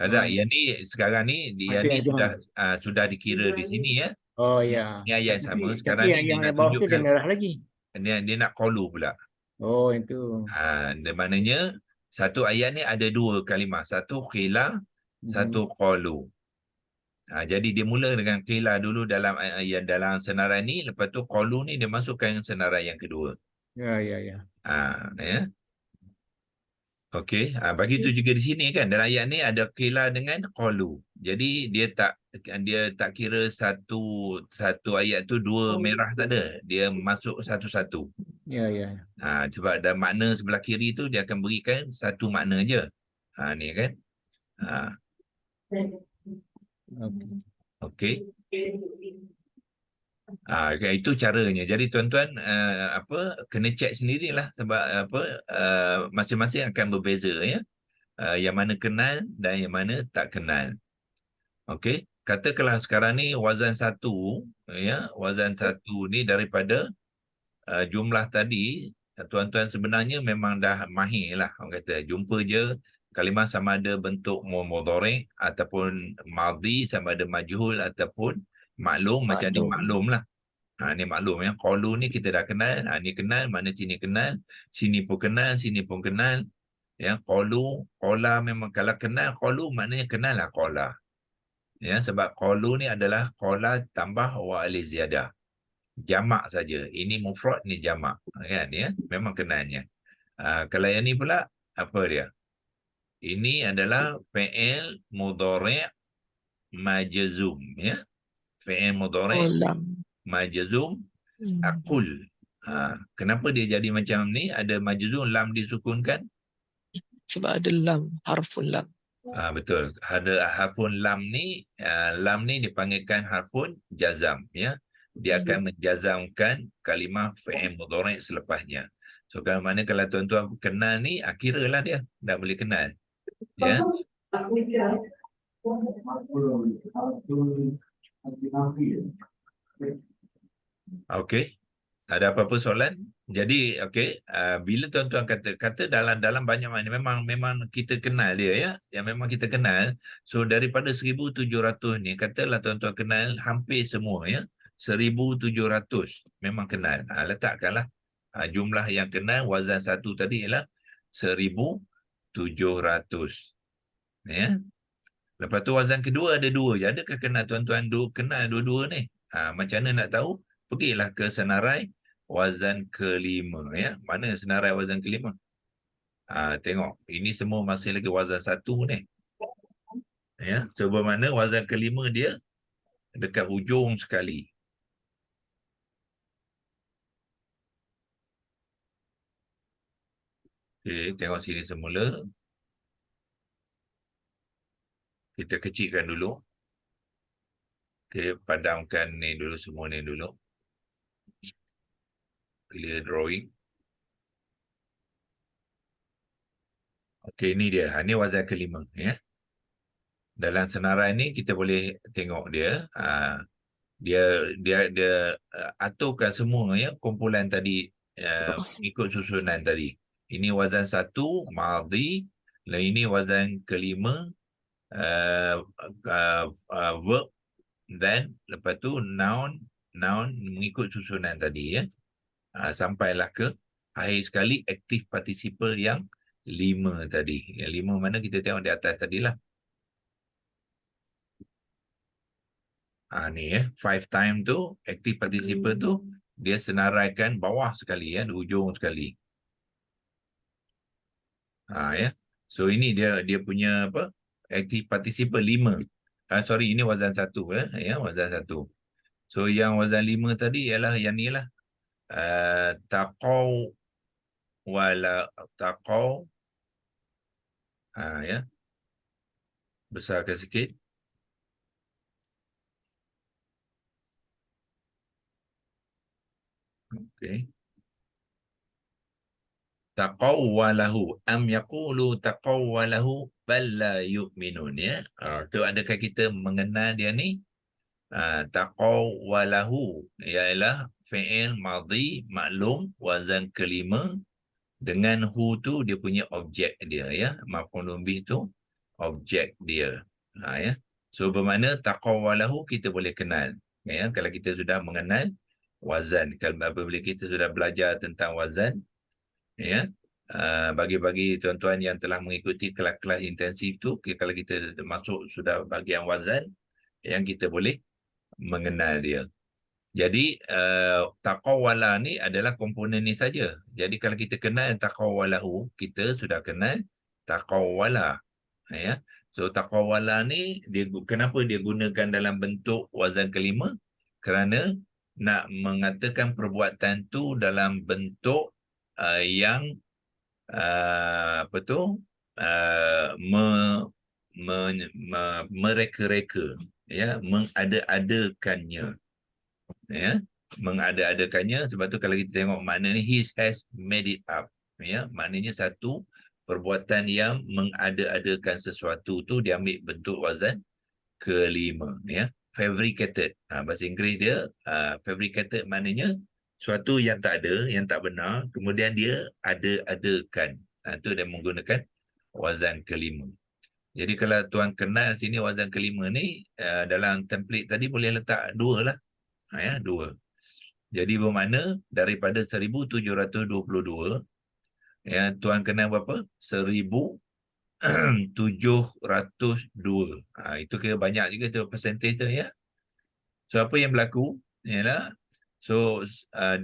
Ada, yang ni sekarang ni dia Masih ni ada. sudah dikira di sini, ya. Oh ya. Ni ayat yang sama. Sekarang Tapi ni dia yang nak bawah tu dia tunjukkan, merah lagi. dia nak qalu pula. Oh itu. Maknanya satu ayat ni ada dua kalimah, satu qila, satu qalu. Jadi dia mula dengan qila dulu dalam dalam senarai ni, lepas tu qalu ni dia masukkan senarai yang kedua. Ya. Ya. Okey, begitu juga di sini kan, dalam ayat ni ada qila dengan qalu. Jadi dia tak kira satu ayat tu dua merah, tak ada. Dia masuk satu-satu. Ya. Sebab ada makna sebelah kiri tu dia akan berikan satu makna je. Ni kan. Okey. Itu caranya. Jadi tuan-tuan kena cek sendirilah, sebab masing-masing akan berbeza, ya. Yang mana kenal dan yang mana tak kenal. Okey, katakanlah sekarang ni wazan satu, ya, wazan satu ni daripada jumlah tadi, tuan-tuan sebenarnya memang dah mahir lah, orang kata jumpa je kalimah sama ada bentuk mudhari' ataupun madhi, sama ada majhul ataupun maklum. Macam ni maklum lah. Ni maklum, ya. Qalu ni kita dah kenal. Ni kenal, mana sini kenal, sini pun kenal, sini pun kenal. Ya, qalu, qala, memang kalau kenal qalu maknanya kenal lah qala. Ya, sebab qalu ni adalah qala tambah wa alif ziyadah. Jamak saja. Ini mufrad, ni jamak. Kan, ya, memang kenalnya. Kalau yang ni pula, apa dia? Ini adalah fi'il mudhari' majzum, ya. Fi'il mudhari' majzum aqul. Kenapa dia jadi macam ni? Ada majzum, lam disukunkan. Sebab ada lam, harfun lam. Betul. Ada harfun lam ni, lam ni dipanggilkan harfun jazam, ya. Dia akan menjazamkan kalimah fi'il mudhari' selepasnya. So kalau mana kalau tuan-tuan kenal ni, kiralah dia dah boleh kenal, ya. Okey. Ada apa-apa soalan? Jadi okey, bila tuan-tuan kata dalam banyak makna, memang kita kenal dia ya. Yang memang kita kenal. So daripada 1,700 ni, katalah tuan-tuan kenal hampir semua ya. 1,700 memang kenal. Letakkanlah jumlah yang kenal, wazan satu tadi ialah 1,700. Ya. Lepas tu wazan kedua ada dua je. Adakah kenal tuan-tuan kenal dua-dua ni? Macam mana nak tahu? Pergilah ke senarai wazan kelima ya. Mana senarai wazan kelima? Tengok, ini semua masih lagi wazan satu ni. Ya, so bermakna wazan kelima dia dekat hujung sekali. Okey, tengok sini semula. Kita kecilkan dulu. Okey, padamkan ni dulu, semua ni dulu. Pilih drawing. Okey, ini dia. Ini wazan kelima ya. Dalam senarai ni kita boleh tengok dia. Dia aturkan semua ya kumpulan tadi ikut susunan tadi. Ini wazan satu madhi, dan ini wazan kelima verb, then lepas tu noun mengikut susunan tadi ya. Sampailah ke akhir sekali aktif participle yang 5 tadi. Yang 5 mana kita tengok di atas tadilah. Ni ya, 5 time tu, active participle tu, dia senaraikan bawah sekali ya, di hujung sekali. Ya. So ini dia punya apa? Active participle 5. Sorry, ini wazan 1 ya, wazan 1. So yang wazan 5 tadi ialah yang ni lah. Taqaw wala taqaw. Ya. Besarkan sikit. Okey. Taqawwalahu am yaqulu taqawwalahu bal la yu'minun ya. Tu adakah kita mengenal dia ni? Taqawwalahu ialah fi'il madhi maklum wazan kelima, dengan hu tu dia punya objek dia ya. Maf'ulun bih tu objek dia. Ya. So bermakna taqawwalahu kita boleh kenal ya, kalau kita sudah mengenal wazan. Kalau apabila kita sudah belajar tentang wazan ya, bagi tuan-tuan yang telah mengikuti kelas-kelas intensif tu, kalau kita masuk sudah bahagian wazan, yang kita boleh mengenal dia. Jadi taqawwala ni adalah komponen ni saja. Jadi kalau kita kenal taqawwalahu, kita sudah kenal taqawwala ya. So taqawwala ni kenapa dia gunakan dalam bentuk wazan kelima? Kerana nak mengatakan perbuatan tu dalam bentuk yang apa tu mereka-reka ya, mengada-adakannya ya, mengada-adakannya. Sebab tu kalau kita tengok makna ni, he has made it up ya, maknanya satu perbuatan yang mengada-adakan sesuatu tu diambil bentuk wazan kelima ya. Fabricated, bahasa Inggeris dia fabricated, maknanya suatu yang tak ada, yang tak benar, kemudian dia ada-adakan. Itu dia menggunakan wazan kelima. Jadi kalau tuan kenal sini wazan kelima ni, dalam template tadi boleh letak 2 lah. Ya, 2. Jadi bermakna daripada 1,722, ya, tuan kenal berapa? 1,702. Itu kira banyak juga tu percentage tu ya. So apa yang berlaku ialah, so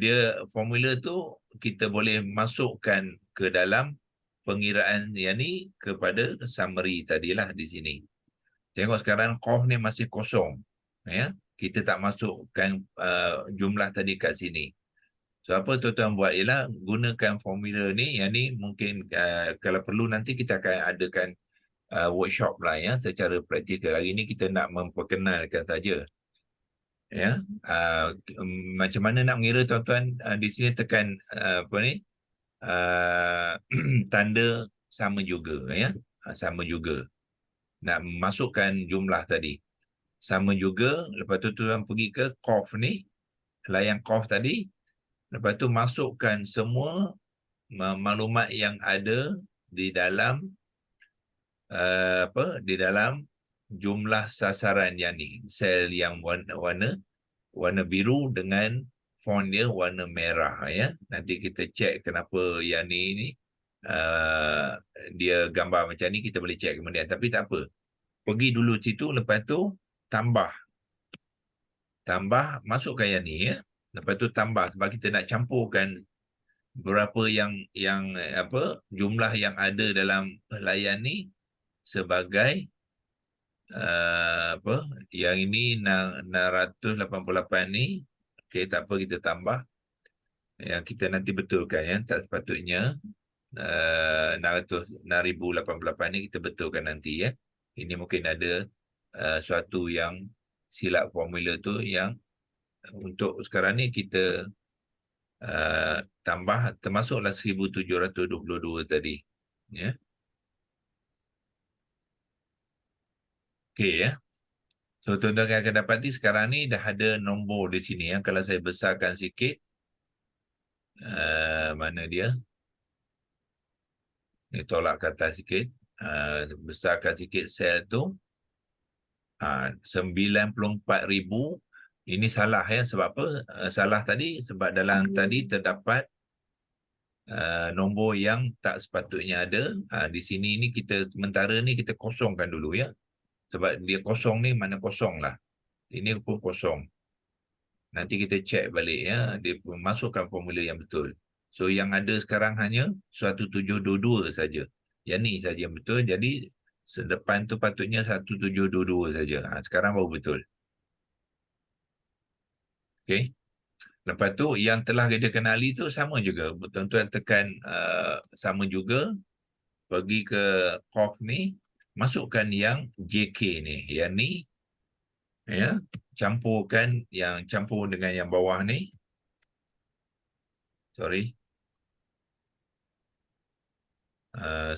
dia formula tu kita boleh masukkan ke dalam pengiraan yang ni kepada summary tadilah di sini. Tengok sekarang qaf ni masih kosong ya. Kita tak masukkan jumlah tadi kat sini. So apa tuan-tuan buat ialah gunakan formula ni. Yang ni mungkin kalau perlu nanti kita akan adakan workshop lah ya, secara praktikal. Hari ni kita nak memperkenalkan saja. Ya, macam mana nak mengira tuan-tuan? Di sini tekan apa ni? Tanda sama juga ya. Sama juga. nak masukkan jumlah tadi. Sama juga, lepas tu tuan pergi ke qaf ni, layan qaf tadi, lepas tu masukkan semua maklumat yang ada di dalam di dalam jumlah sasaran yang ni, sel yang warna biru dengan font dia warna merah ya. Nanti kita cek kenapa yang ni dia gambar macam ni, kita boleh cek kemudian, tapi tak apa. Pergi dulu situ, lepas tu tambah masukkan yang ni ya. Lepas tu tambah, sebab kita nak campurkan berapa yang jumlah yang ada dalam layan ni sebagai yang ini 688 ni. Okey, tak apa, kita tambah. Yang kita nanti betulkan ya, tak sepatutnya 6,088 ni kita betulkan nanti ya. Ini mungkin ada suatu yang silap formula tu, yang untuk sekarang ni kita tambah, termasuklah 1722 tadi ya. Okey ya. So tuan-tuan akan dapati sekarang ni dah ada nombor di sini ya. Kalau saya besarkan sikit, mana dia? Ni tolak ke atas sikit, besarkan sikit sel tu. 94,000. Ini salah ya. Sebab apa? Salah tadi sebab dalam tadi terdapat nombor yang tak sepatutnya ada. Di sini ni kita sementara ni kita kosongkan dulu ya. Sebab dia kosong ni, mana kosong lah. Ini pun kosong. Nanti kita cek balik ya, dia masukkan formula yang betul. So yang ada sekarang hanya 1722 saja. Yang ni saja yang betul. Jadi sedepan tu patutnya 1722 saja. Sekarang baru betul. Okey. Lepas tu yang telah kita kenali tu sama juga. Tuan-tuan tekan sama juga. Pergi ke qaf ni, masukkan yang JK ni. Yang ni ya, campurkan yang campur dengan yang bawah ni. Sorry.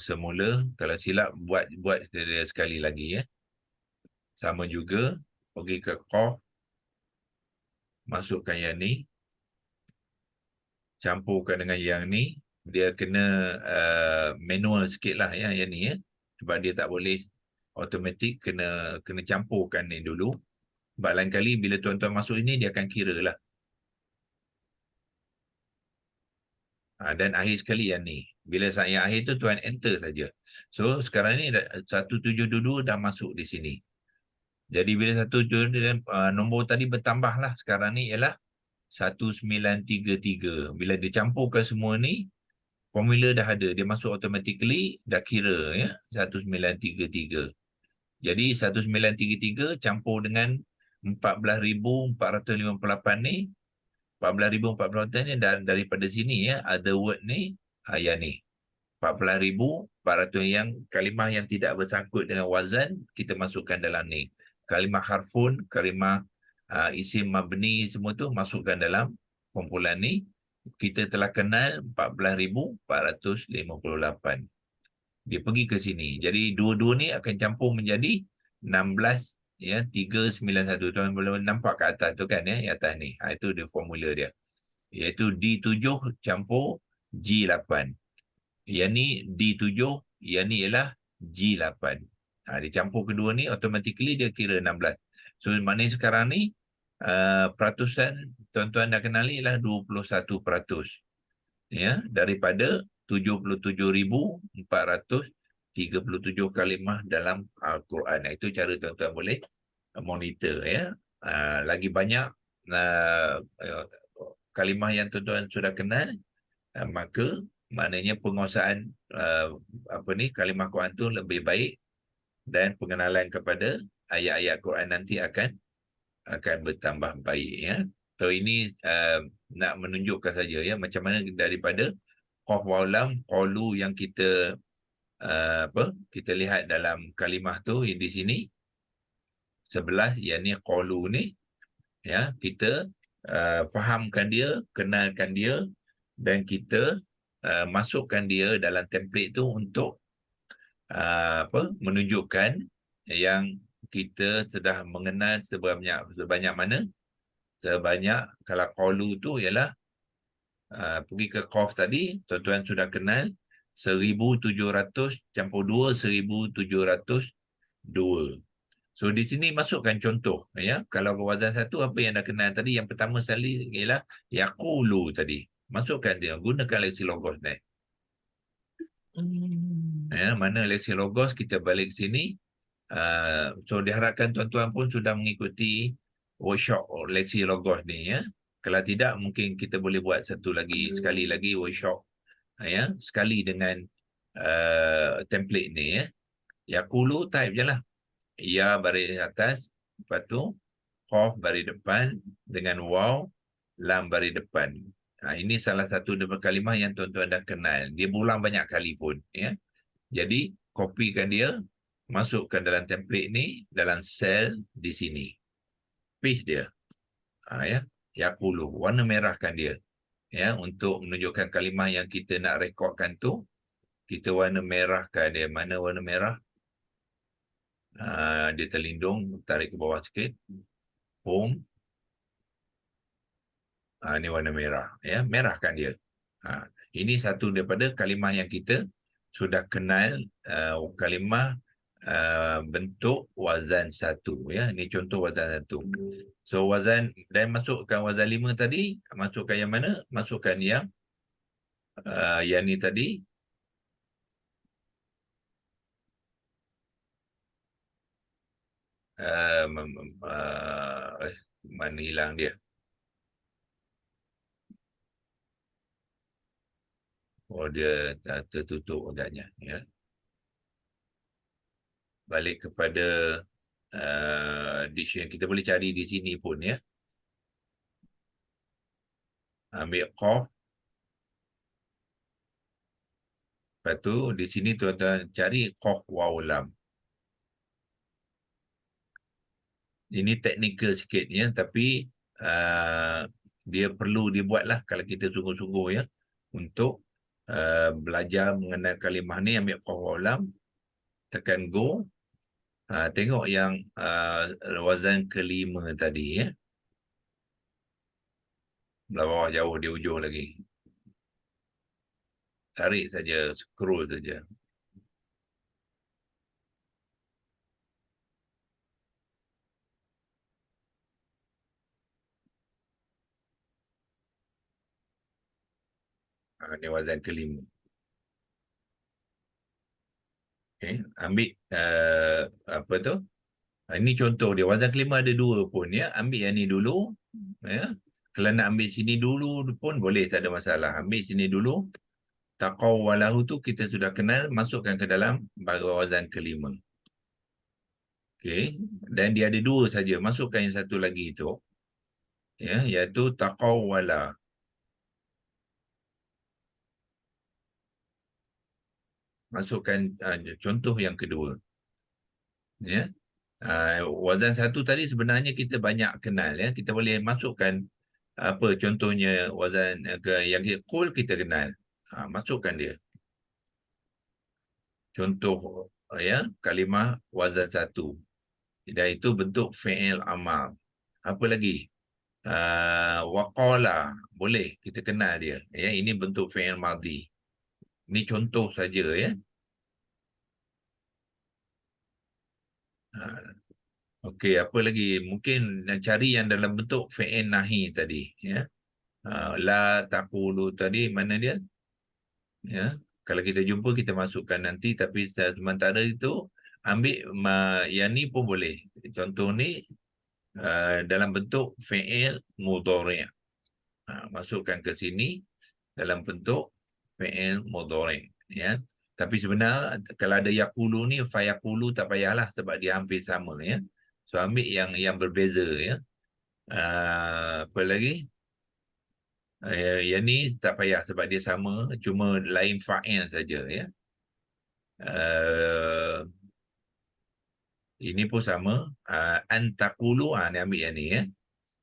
Semula kalau silap buat dia sekali lagi ya. Sama juga, pergi ke qaf, masukkan yang ni, campurkan dengan yang ni. Dia kena manual sikit lah ya, yang ni ya. Sebab dia tak boleh automatik, kena campurkan ni dulu. Sebab lain kali bila tuan-tuan masuk ini, dia akan kira lah. Dan akhir sekali yang ni. Bila yang akhir tu tuan enter saja. So sekarang ni 1722 dah masuk di sini. Jadi bila 1722 nombor tadi bertambah lah. Sekarang ni ialah 1933. Bila dicampurkan semua ni, formula dah ada. Dia masuk automatically, dah kira ya, 1933. Jadi 1933 campur dengan 14,458 ni. 14,458 ni daripada sini ya, other word ni, yang ni. 14,400 yang kalimah yang tidak bersangkut dengan wazan, kita masukkan dalam ni. Kalimah harfun, kalimah isim mabni, semua tu masukkan dalam kumpulan ni. Kita telah kenal 14,458. Dia pergi ke sini. Jadi dua-dua ni akan campur menjadi 16 ya, 391. Tuan boleh nampak kat atas tu kan ya, yang atas ni. Itu dia formula dia. Iaitu D7 campur G8. Yang ni D7, yang ni ialah G8. Dia campur kedua ni, automatically dia kira 16. So maknanya sekarang ni peratusan tuan-tuan dah kenali ialah 21%. Ya, daripada 77,437 kalimah dalam Al-Quran. Itu cara tuan-tuan boleh monitor ya. Lagi banyak kalimah yang tuan-tuan sudah kenal, maka maknanya penguasaan kalimah Quran tu lebih baik, dan pengenalan kepada ayat-ayat Quran nanti akan bertambah baik ya. So ini nak menunjukkan saja ya, macam mana daripada qaf wa lam, qalu yang kita kita lihat dalam kalimah tu di sini 11, yang ni qalu ni ya, kita fahamkan dia, kenalkan dia, dan kita masukkan dia dalam template tu untuk menunjukkan yang kita sudah mengenal sebanyak mana? Sebanyak, kalau qalu tu ialah pergi ke qaf tadi, tuan-tuan sudah kenal 1700 campur 2, 1702. So di sini masukkan contoh ya. Kalau wazan satu apa yang dah kenal tadi, yang pertama sekali ialah yaqulu tadi. Masukkan dia, gunakan leksi logos ni. Ya, mana leksi logos kita balik sini. So diharapkan tuan-tuan pun sudah mengikuti workshop leksi logos ni ya. Kalau tidak mungkin kita boleh buat sekali lagi workshop ya, sekali dengan template ni ya. Yaqulu type je lah. Ya baris atas, lepas tu qaf baris depan dengan waw, lam baris depan. Ini salah satu daripada kalimah yang tuan-tuan dah kenal. Dia berulang banyak kali pun ya. Jadi kopikan dia, masukkan dalam template ni, dalam sel di sini. Paste dia. Ya, yaqulu, warna merahkan dia. Ya, untuk menunjukkan kalimah yang kita nak rekodkan tu, kita warna merahkan dia. Mana warna merah? Dia terlindung, tarik ke bawah sikit. Home. Ini warna merah. Ya, merahkan dia. Ini satu daripada kalimah yang kita sudah kenal, kalimah bentuk wazan satu. Ya, ini contoh wazan satu. So wazan, dan masukkan wazan 5 tadi, masukkan yang mana? Masukkan yang ni tadi. Mana hilang dia? Oh, dia tertutup agaknya ya. Balik kepada dictionary, kita boleh cari di sini pun ya. Ambil qaf. Lepas tu di sini tuan-tuan cari qaf waw lam. Ini teknikal sikit ya, tapi dia perlu dibuatlah kalau kita sungguh-sungguh ya, untuk belajar mengenal kalimah ni. Ambil qaf waw lam, tekan go. Tengok yang wazan kelima tadi ya. Belah bawah jauh, di ujung lagi. Tarik saja, scroll saja. Ini wazan kelima. Okay. Ambil apa tu? Ini contoh dia. Wazan kelima ada 2 pun ya. Ambil yang ni dulu ya. Kalau nak ambil sini dulu pun boleh, tak ada masalah. Ambil sini dulu. Taqawwalahu tu kita sudah kenal, masukkan ke dalam wazan kelima. Okey, dan dia ada 2 saja. Masukkan yang satu lagi tu. Ya, iaitu taqawwala. Masukkan contoh yang kedua. Ya. Wazan satu tadi sebenarnya kita banyak kenal ya. Kita boleh masukkan apa contohnya wazan yang qul kita kenal. Masukkan dia. Contoh ya, kalimah wazan satu. Dan itu bentuk fi'il amal. Apa lagi? Waqala, boleh kita kenal dia. Ya, ini bentuk fi'il madhi. Ini contoh saja ya. Okey, apa lagi? Mungkin cari yang dalam bentuk fi'il nahi tadi ya. La taqulu tadi mana dia? Ya, kalau kita jumpa kita masukkan nanti, tapi sementara itu ambil yang ni pun boleh. Contoh ni dalam bentuk fi'il mudhari'. Masukkan ke sini dalam bentuk fi'il mudhari' ya. Tapi sebenarnya kalau ada yaqulu ni, fayaqulu tak payahlah sebab dia hampir sama ya. So ambil yang berbeza ya. Apa lagi? Yang ni tak payah sebab dia sama, cuma lain fa'il saja ya. Ini pun sama. Antaqulu, ni ambil yang ni ya.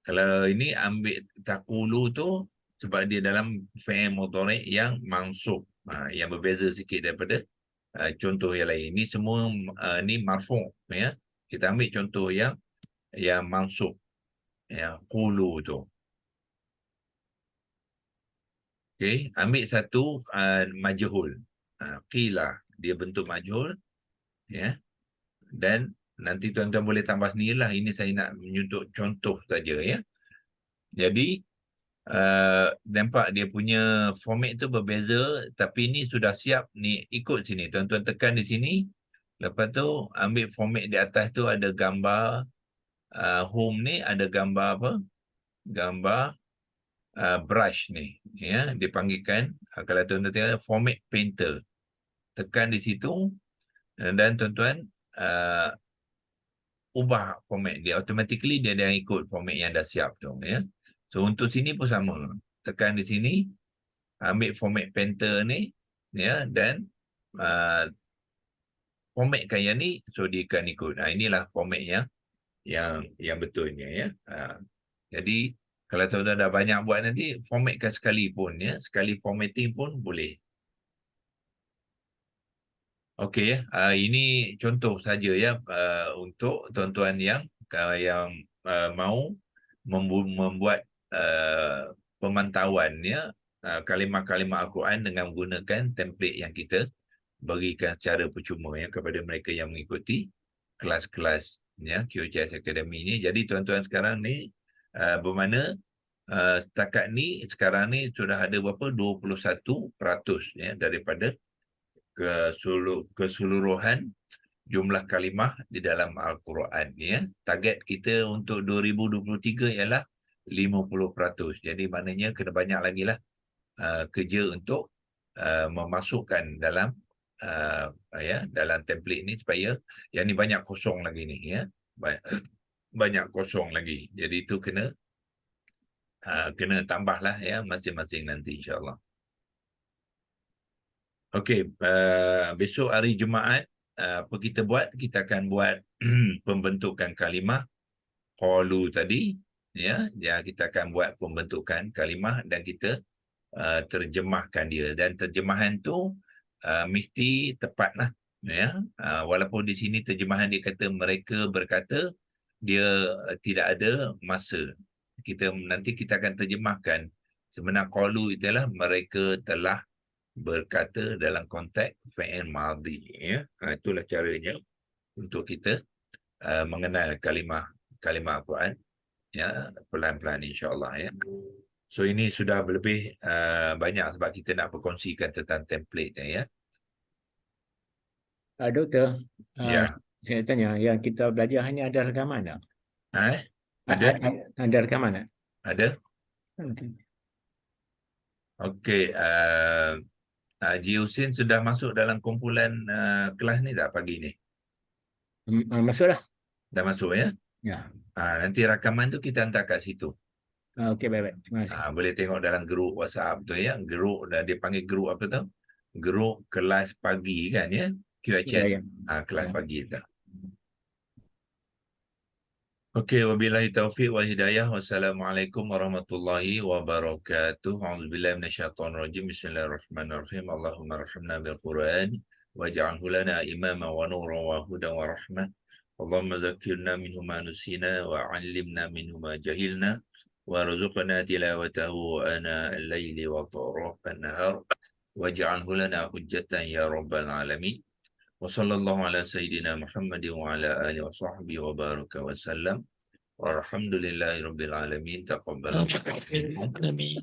Kalau ini ambil taqulu tu sebab dia dalam fi'il mudhari' yang mansub. Yang berbeza sikit daripada contoh yang lain. Ini semua ni marfu' ya. Kita ambil contoh yang mansub, ya, qulu tu. Okey, ambil satu majhul. Qila, dia bentuk majhul, ya. Dan nanti tuan-tuan boleh tambah sendirilah. Ini saya nak menunjuk contoh saja, ya. Jadi nampak dia punya format tu berbeza, tapi ni sudah siap ni, ikut sini. Tuan-tuan tekan di sini. Lepas tu ambil format di atas tu ada gambar home ni, ada gambar apa? Gambar brush ni, ya, dipanggilkan kalau tuan-tuan tengok format painter. Tekan di situ dan tuan-tuan ubah format dia, automatically dia dah ikut format yang dah siap tu, ya. So untuk sini pun sama. Tekan di sini, ambil format painter ni, ya, dan formatkan yang ni, so dia akan ikut. Inilah format yang betulnya, ya. Jadi kalau tuan-tuan dah banyak buat nanti, formatkan sekali pun, ya. Sekali formatting pun boleh. Okey, ya. Ini contoh saja, ya, untuk tuan-tuan yang mau membuat pemantauan, ya, kalimah-kalimah Al-Quran dengan menggunakan template yang kita berikan secara percuma, ya, kepada mereka yang mengikuti kelas-kelas, ya, QCS Academy ni. Jadi tuan-tuan sekarang ni bermakna setakat ni sekarang ni sudah ada berapa 21% ya daripada keseluruhan jumlah kalimah di dalam Al-Quran, ya. Target kita untuk 2023 ialah 50%. Jadi maknanya kena banyak lagi lah kerja untuk memasukkan dalam dalam template ni supaya yang ni banyak kosong lagi ni, ya. Banyak kosong lagi. Jadi itu kena tambahlah, ya, masing-masing nanti insya-Allah. Okey, besok hari Jumaat apa kita buat? Kita akan buat pembentukan kalimah qalu tadi, ya. Kita akan buat pembentukan kalimah dan kita terjemahkan dia, dan terjemahan tu mesti tepatlah, ya. Walaupun di sini terjemahan dia kata mereka berkata, dia tidak ada masa. Nanti kita akan terjemahkan sebenar qalu itulah mereka telah berkata dalam konteks fi'il madhi, ya. Itulah caranya untuk kita mengenal kalimah Al-Quran, ya, pelan-pelan insya-Allah, ya. So ini sudah lebih banyak sebab kita nak berkongsikan tentang template, ya. Doktor, Ya. saya tanya, yang kita belajar ni ada rekaman tak? Ada? Ada rekaman tak? Ada? Okey. Okey, Haji Husin sudah masuk dalam kumpulan kelas ni tak pagi ni? Masuklah. Dah masuk, ya? Ya. Nanti rakaman tu kita hantar kat situ. Okey, baik-baik. Terima kasih. Boleh tengok dalam grup WhatsApp tu, ya. Grup, dia panggil grup apa tu? Grup kelas pagi kan, ya? QHS. Ya. Kelas pagi tu. Okey, wabillahi taufiq wal hidayah. Wassalamualaikum warahmatullahi wabarakatuh. A'udzubillahi minasyaitonir rajim. Bismillahirrahmanirrahim. Allahumma arhamna bil Quran waj'alhu lana imama wa nuran wa hudan wa rahmah. Allahumma zakkirna minhu ma nusina wa 'allimna minhu ma jahilna warzuqna tilawatahu ana al-laili wa tarafan nahar waj'alhu lana hujjatan ya rabbal alamin. Wa sallallahu ala sayyidina Muhammadin wa ala alihi wa sahbihi wa baraka wa sallam. Walhamdulillahi rabbil alamin. Taqabbalallahu minkum. Amin.